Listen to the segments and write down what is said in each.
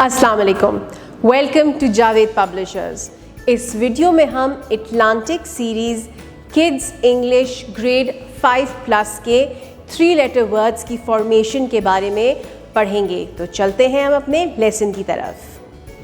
अस्सलाम वालेकुम, welcome to Javed publishers. इस वीडियो में हम Atlantic series kids English grade 5+ के 3 लेटर वर्ड्स की फॉर्मेशन के बारे में पढ़ेंगे। तो चलते हैं हम अपने लेसन की तरफ।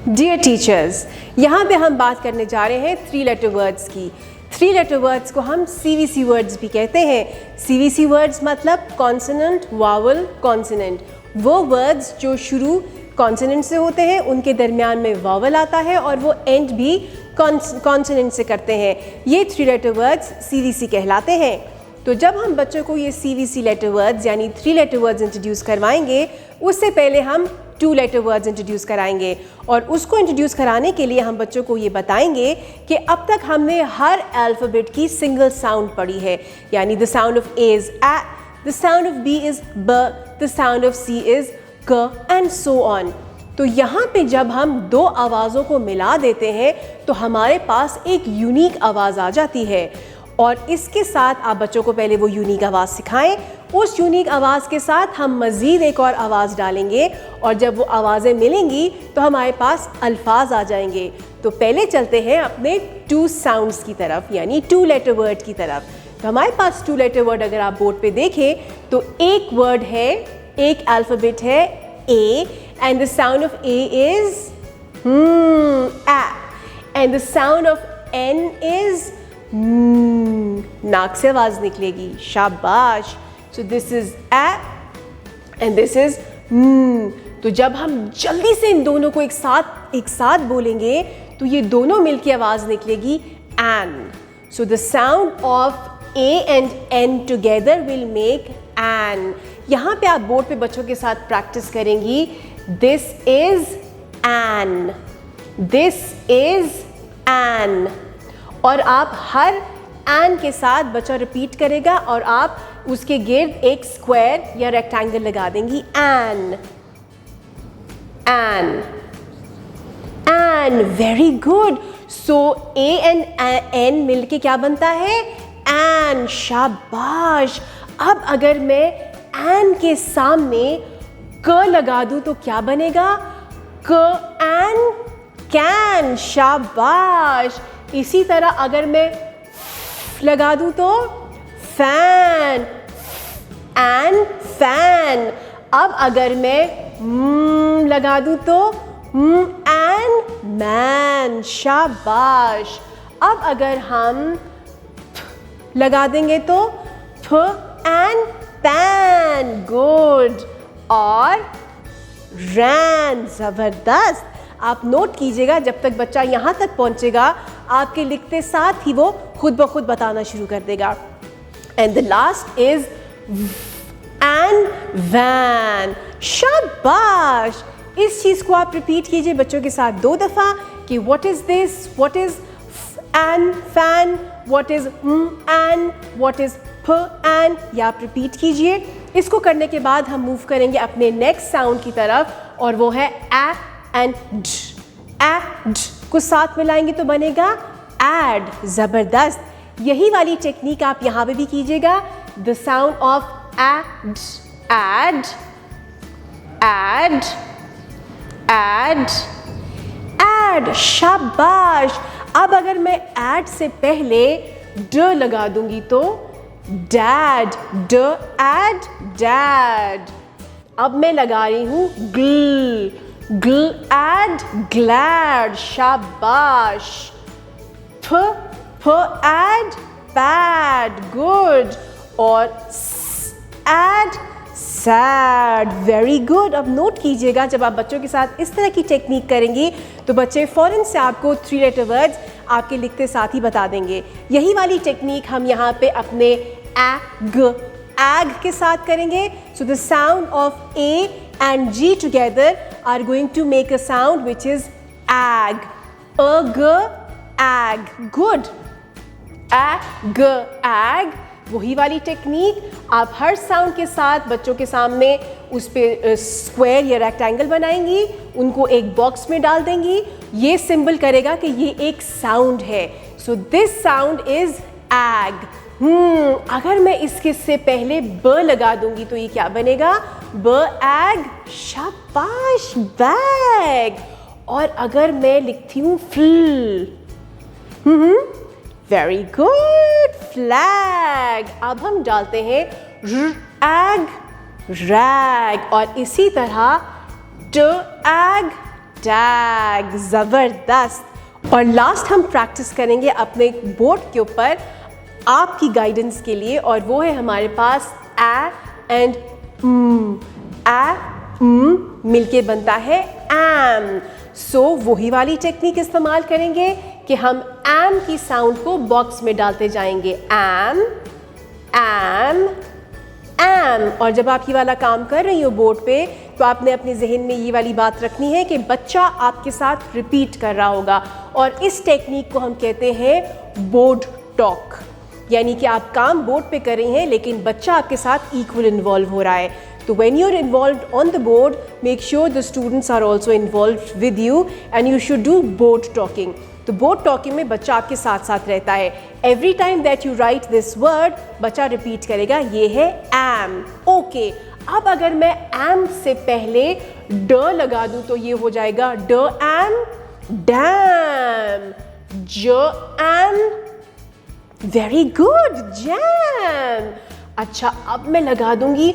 डियर टीचर्स, यहाँ पे हम बात करने जा रहे हैं 3 लेटर वर्ड्स की। 3 लेटर वर्ड्स को हम CVC वर्ड्स भी कहते हैं। CVC वर्ड्स मतलब कॉन्सोनेंट, वावल, कॉन्सोनेंट। वो वर्ड्स जो शुरू कॉन्सोनेंट से होते हैं, उनके दरमियान में वावल आता है और वो एंड भी कॉन्सोनेंट से करते हैं। ये 3 लेटर वर्ड्स CVC कहलाते हैं। तो जब हम बच्चों को ये CVC लेटर वर्ड्स यानी 3 लेटर वर्ड्स इंट्रोड्यूस करवाएंगे, उससे पहले हम 2 लेटर वर्ड्स इंट्रोड्यूस कराएंगे। और उसको इंट्रोड्यूस कराने के लिए हम बच्चों को ये बताएंगे कि अब तक हमने हर अल्फ़ाबेट की सिंगल साउंड पढ़ी है, यानी the sound of A is A, the sound of B is B, the sound of C is K and so on. तो यहाँ पे जब हम 2 आवाज़ों को मिला देते हैं तो हमारे पास एक यूनिक आवाज़ आ जाती है। और इसके साथ आप बच्चों को पहले वो यूनिक आवाज़ सिखाएं। उस यूनिक आवाज़ के साथ हम मज़ीद एक और आवाज़ डालेंगे और जब वो आवाज़ें मिलेंगी तो हमारे पास अल्फाज आ जाएंगे। तो पहले चलते हैं अपने 2 साउंड्स की तरफ, यानी 2 लेटर वर्ड की तरफ। तो हमारे पास 2 लेटर वर्ड अगर आप बोर्ड पे देखें तो एक वर्ड है, एक अल्फ़ाबेट है A, and the sound of A is A, and the sound of N is नाक से आवाज निकलेगी, शाबाश। So this is A and this is तो जब हम जल्दी से इन दोनों को एक साथ बोलेंगे तो ये दोनों मिलके आवाज निकलेगी An. So the sound of A and N together will make An. यहाँ पे आप बोर्ड पे बच्चों के साथ प्रैक्टिस करेंगी। This is an, this is an, और आप हर an के साथ बच्चा रिपीट करेगा और आप उसके गिर्द एक स्क्वायर या रेक्टेंगल लगा देंगी। An, an, an, very good. So A and N मिलके क्या बनता है? An, शाबाश। अब अगर मैं एन के सामने क लगा दूं तो क्या बनेगा? क एन कैन, शाबाश। इसी तरह अगर मैं लगा दूं तो फैन, एन फैन। अब अगर मैं लगा दूं तो एन मैन, शाबाश। अब अगर हम लगा देंगे तो फ एन पैन, गुड। और रैन, ज़बरदस्त। आप नोट कीजिएगा, जब तक बच्चा यहाँ तक पहुँचेगा आपके लिखते साथ ही वो खुद ब खुद बताना शुरू कर देगा। And the last is an van, शाबाश। इस चीज़ को आप रिपीट कीजिए बच्चों के साथ 2 दफ़ा कि what is this, what is an fan, what is an, what is an, या आप रिपीट कीजिए। इसको करने के बाद हम मूव करेंगे अपने नेक्स्ट साउंड की तरफ और वो है ए एंड ड। ए ड को साथ मिलाएंगे तो बनेगा एड, ज़बरदस्त। यही वाली टेक्निक आप यहाँ पे भी कीजिएगा। The sound of ed, ed, ed, ed, ed, शाबाश। अब अगर मैं एड से पहले ड लगा दूंगी तो डैड, ड एड डैड। अब मैं लगा रही हूँ ग्ल, ग्ल एड ग्लैड, शाबाश। फ एड पैड, गुड। और एड सैड, वेरी गुड। अब नोट कीजिएगा, जब आप बच्चों के साथ इस तरह की टेक्निक करेंगी तो बच्चे फ़ौरन से आपको 3 लेटर वर्ड्स आपके लिखते साथ ही बता देंगे। यही वाली टेक्निक हम यहाँ पे अपने एग के साथ करेंगे। So the sound of A and G together are going to make a sound which is ag. Ag, good. Ag, ag, वही वाली टेक्निक आप हर साउंड के साथ बच्चों के सामने उस पे स्क्वायर या रेक्टेंगल बनाएंगी, उनको एक बॉक्स में डाल देंगी। ये सिंबल करेगा कि ये एक साउंड है। So this sound is egg. अगर मैं इसके से पहले ब लगा दूंगी तो ये क्या बनेगा? बैग, शाबाश बैग। और अगर मैं लिखती हूँ फ्ल, वेरी गुड, फ्लैग। अब हम डालते हैं रैग, रैग। और इसी तरह टैग, टैग, जबरदस्त। और लास्ट हम प्रैक्टिस करेंगे अपने बोर्ड के ऊपर आपकी गाइडेंस के लिए, और वो है हमारे पास ए एंड मिलके बनता है एम। सो वही वाली टेक्निक इस्तेमाल करेंगे कि हम एम की साउंड को बॉक्स में डालते जाएंगे, एम एम एम। और जब आप ये वाला काम कर रही हो बोर्ड पे, तो आपने अपने जहन में ये वाली बात रखनी है कि बच्चा आपके साथ रिपीट कर रहा होगा। और इस टेक्निक को हम कहते हैं बोर्ड टॉक, यानी कि आप काम बोर्ड पे कर रही हैं लेकिन बच्चा आपके साथ इक्वल इन्वॉल्व हो रहा है। तो when you're involved on the board, make sure the students are also involved with you and you should do board talking. तो board talking में बच्चा आपके साथ साथ रहता है। Every time that you write this word, बच्चा रिपीट करेगा, ये है am. Okay. अब अगर मैं am से पहले ड लगा दूं तो ये हो जाएगा ड am, damn. ज am, very good, jam. अच्छा, अब मैं लगा दूंगी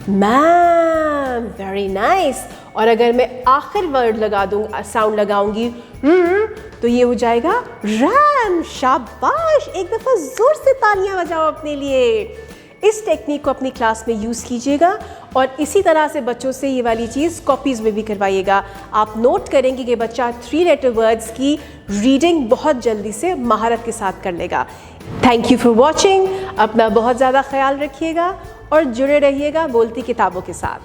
मैम, वेरी नाइस। और अगर मैं आखिर वर्ड लगा दूंगा, साउंड लगाऊंगी तो ये हो जाएगा रैम, शाबाश। एक दफ़ा ज़ोर से तालियां बजाओ अपने लिए। इस टेक्निक को अपनी क्लास में यूज़ कीजिएगा और इसी तरह से बच्चों से ये वाली चीज़ कॉपीज़ में भी करवाइएगा। आप नोट करेंगे कि बच्चा 3 लेटर वर्ड्स की रीडिंग बहुत जल्दी से महारत के साथ कर लेगा। Thank you for watching. अपना बहुत ज़्यादा ख्याल रखिएगा और जुड़े रहिएगा बोलती किताबों के साथ।